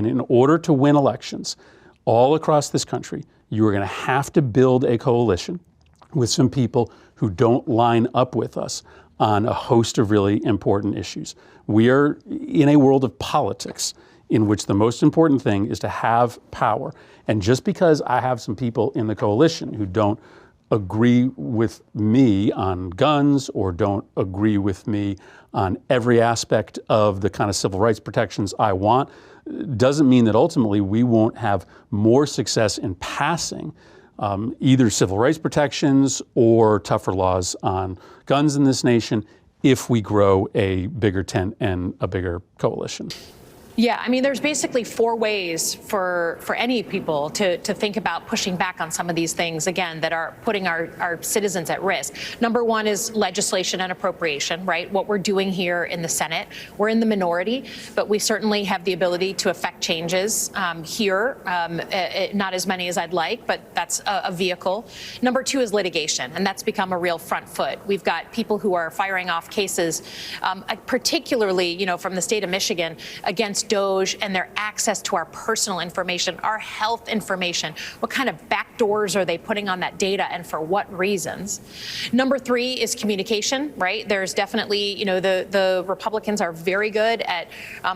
And in order to win elections all across this country, you are going to have to build a coalition with some people who don't line up with us on a host of really important issues. We are in a world of politics in which the most important thing is to have power. And just because I have some people in the coalition who don't agree with me on guns or don't agree with me on every aspect of the kind of civil rights protections I want, doesn't mean that ultimately we won't have more success in passing either civil rights protections or tougher laws on guns in this nation if we grow a bigger tent and a bigger coalition. Yeah, I mean, there's basically four ways for any people to think about pushing back on some of these things, again, that are putting our citizens at risk. Number one is legislation and appropriation, right? What we're doing here in the Senate. We're in the minority, but we certainly have the ability to affect changes here. Not as many as I'd like, but that's a vehicle. Number two is litigation, and that's become a real front foot. We've got people who are firing off cases, particularly, from the state of Michigan against DOJ and their access to our personal information, our health information. What kind of backdoors are they putting on that data and for what reasons? Number three is communication, right? There's definitely, the Republicans are very good at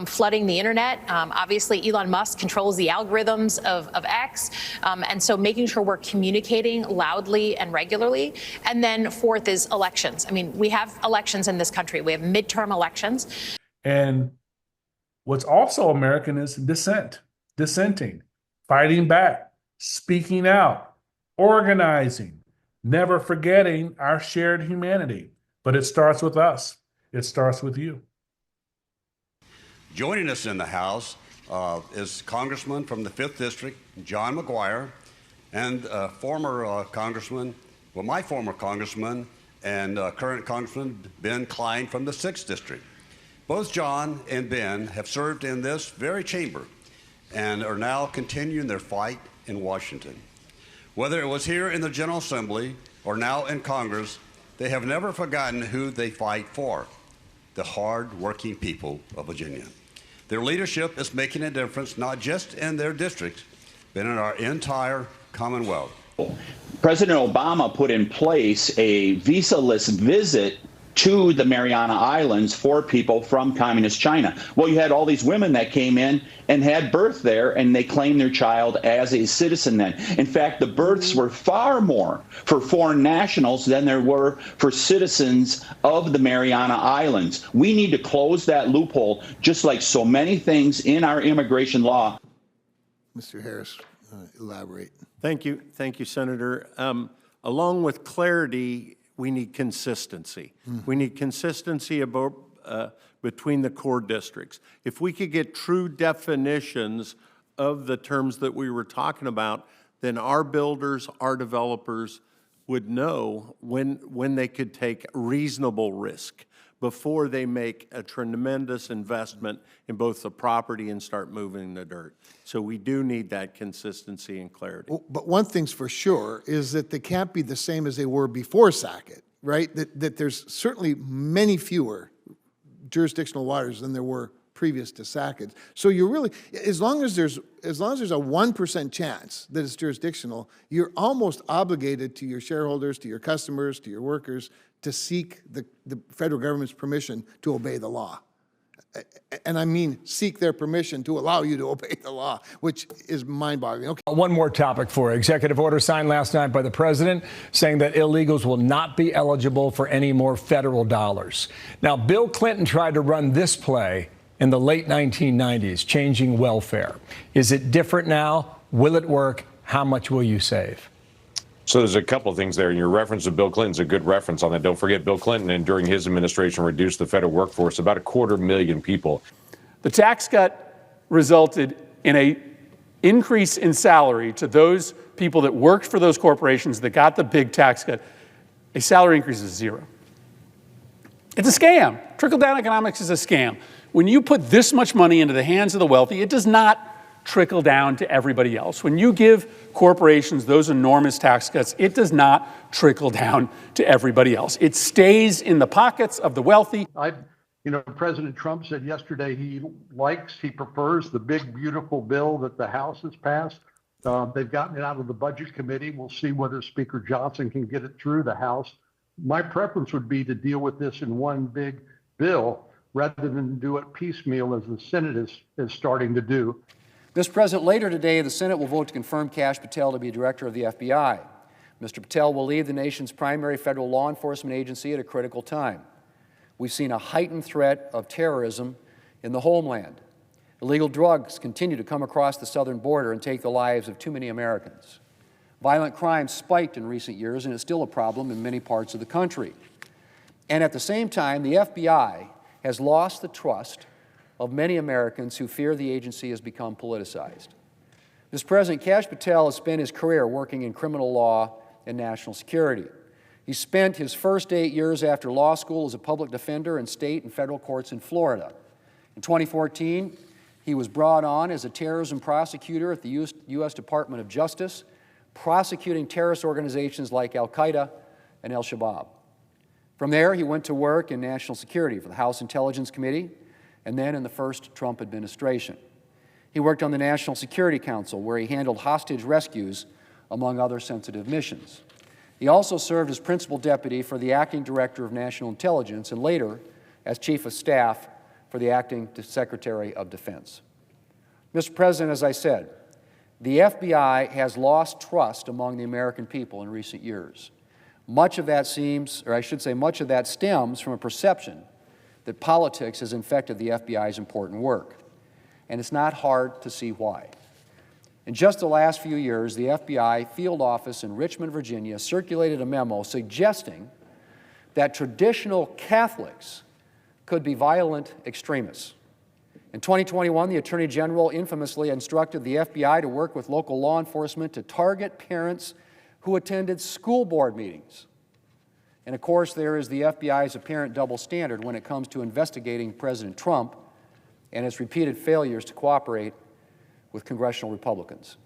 flooding the internet. Obviously, Elon Musk controls the algorithms of X. And so making sure we're communicating loudly and regularly. And then fourth is elections. I mean, we have elections in this country. We have midterm elections. And what's also American is dissenting, fighting back, speaking out, organizing, never forgetting our shared humanity. But it starts with us. It starts with you. Joining us in the House is Congressman from the 5th District, John McGuire, and my former Congressman and current Congressman Ben Cline from the 6th District. Both John and Ben have served in this very chamber and are now continuing their fight in Washington. Whether it was here in the General Assembly or now in Congress, they have never forgotten who they fight for, the hard-working people of Virginia. Their leadership is making a difference not just in their districts, but in our entire Commonwealth. President Obama put in place a visa-less visit to the Mariana Islands for people from communist China. Well, you had all these women that came in and had birth there, and they claimed their child as a citizen then. In fact, the births were far more for foreign nationals than there were for citizens of the Mariana Islands. We need to close that loophole, just like so many things in our immigration law. Mr. Harris, elaborate. Thank you, Senator. Along with clarity, we need consistency. We need consistency between the core districts. If we could get true definitions of the terms that we were talking about, then our builders, our developers would know when they could take reasonable risk before they make a tremendous investment in both the property and start moving the dirt. So we do need that consistency and clarity. Well, but one thing's for sure is that they can't be the same as they were before Sackett, right? That there's certainly many fewer jurisdictional waters than there were previous to Sackett. So you're really, as long as there's a 1% chance that it's jurisdictional, you're almost obligated to your shareholders, to your customers, to your workers, to seek the federal government's permission to obey the law. And I mean, seek their permission to allow you to obey the law, which is mind-boggling. Okay. One more topic for you. Executive order signed last night by the president saying that illegals will not be eligible for any more federal dollars. Now, Bill Clinton tried to run this play in the late 1990s, changing welfare. Is it different now? Will it work? How much will you save? So there's a couple of things there. And your reference to Bill Clinton's a good reference on that. Don't forget, Bill Clinton, and during his administration, reduced the federal workforce about 250,000 people. The tax cut resulted in an increase in salary to those people that worked for those corporations that got the big tax cut. A salary increase is zero. It's a scam. Trickle-down economics is a scam. When you put this much money into the hands of the wealthy, it does not trickle down to everybody else. When you give corporations those enormous tax cuts, it does not trickle down to everybody else. It stays in the pockets of the wealthy. I You know, President Trump said yesterday he prefers the big, beautiful bill that the House has passed. They've gotten it out of the Budget Committee. We'll see whether Speaker Johnson can get it through the House. My preference would be to deal with this in one big bill rather than do it piecemeal as the Senate is starting to do. Mr. President, later today, the Senate will vote to confirm Kash Patel to be director of the FBI. Mr. Patel will lead the nation's primary federal law enforcement agency at a critical time. We've seen a heightened threat of terrorism in the homeland. Illegal drugs continue to come across the southern border and take the lives of too many Americans. Violent crime spiked in recent years, and it's still a problem in many parts of the country. And at the same time, the FBI has lost the trust of many Americans who fear the agency has become politicized. Mr. President, Kash Patel has spent his career working in criminal law and national security. He spent his first 8 years after law school as a public defender in state and federal courts in Florida. In 2014, he was brought on as a terrorism prosecutor at the U.S. Department of Justice, prosecuting terrorist organizations like Al-Qaeda and Al-Shabaab. From there, he went to work in national security for the House Intelligence Committee and then in the first Trump administration. He worked on the National Security Council, where he handled hostage rescues, among other sensitive missions. He also served as principal deputy for the acting director of national intelligence and later as chief of staff for the acting secretary of defense. Mr. President, as I said, the FBI has lost trust among the American people in recent years. Much of that stems from a perception that politics has infected the FBI's important work. And it's not hard to see why. In just the last few years, the FBI field office in Richmond, Virginia, circulated a memo suggesting that traditional Catholics could be violent extremists. In 2021, the Attorney General infamously instructed the FBI to work with local law enforcement to target parents who attended school board meetings. And of course, there is the FBI's apparent double standard when it comes to investigating President Trump and its repeated failures to cooperate with congressional Republicans.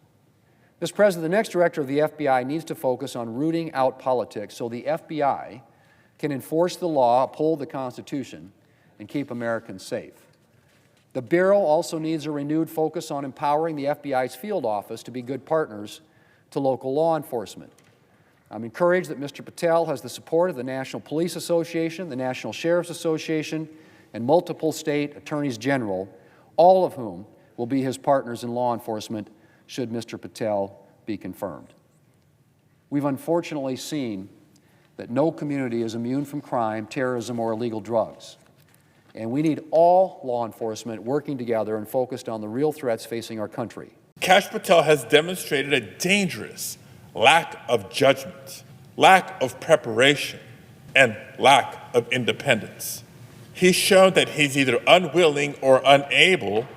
Mr. President, the next director of the FBI needs to focus on rooting out politics so the FBI can enforce the law, uphold the Constitution, and keep Americans safe. The Bureau also needs a renewed focus on empowering the FBI's field office to be good partners to local law enforcement. I'm encouraged that Mr. Patel has the support of the National Police Association, the National Sheriff's Association, and multiple state attorneys general, all of whom will be his partners in law enforcement should Mr. Patel be confirmed. We've unfortunately seen that no community is immune from crime, terrorism, or illegal drugs. And we need all law enforcement working together and focused on the real threats facing our country. Kash Patel has demonstrated a dangerous lack of judgment, lack of preparation, and lack of independence. He's shown that he's either unwilling or unable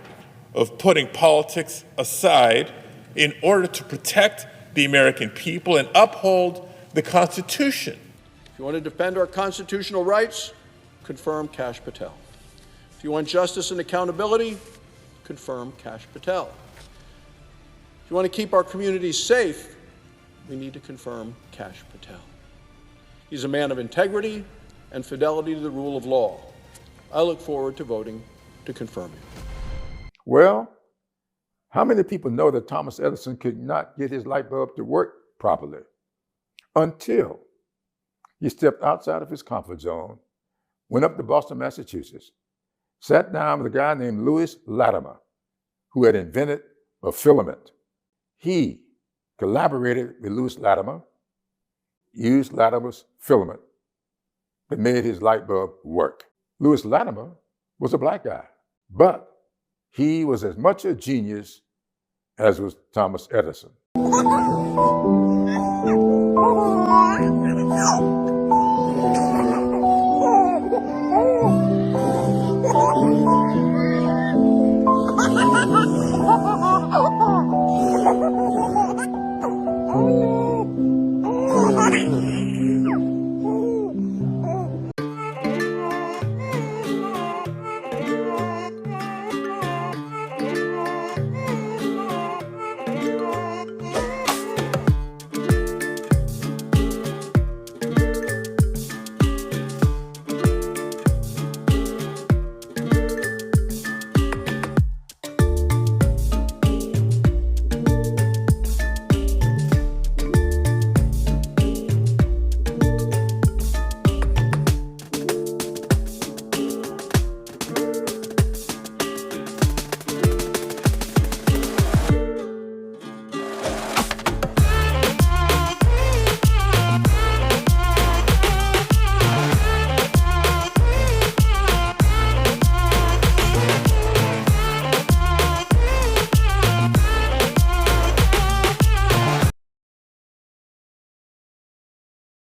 of putting politics aside in order to protect the American people and uphold the Constitution. If you want to defend our constitutional rights, confirm Kash Patel. If you want justice and accountability, confirm Kash Patel. If you want to keep our communities safe, we need to confirm Kash Patel. He's a man of integrity and fidelity to the rule of law. I look forward to voting to confirm him. Well, how many people know that Thomas Edison could not get his light bulb to work properly until he stepped outside of his comfort zone, went up to Boston, Massachusetts, sat down with a guy named Louis Latimer, who had invented a filament. He collaborated with Louis Latimer, used Latimer's filament that made his light bulb work. Louis Latimer was a black guy, but he was as much a genius as was Thomas Edison.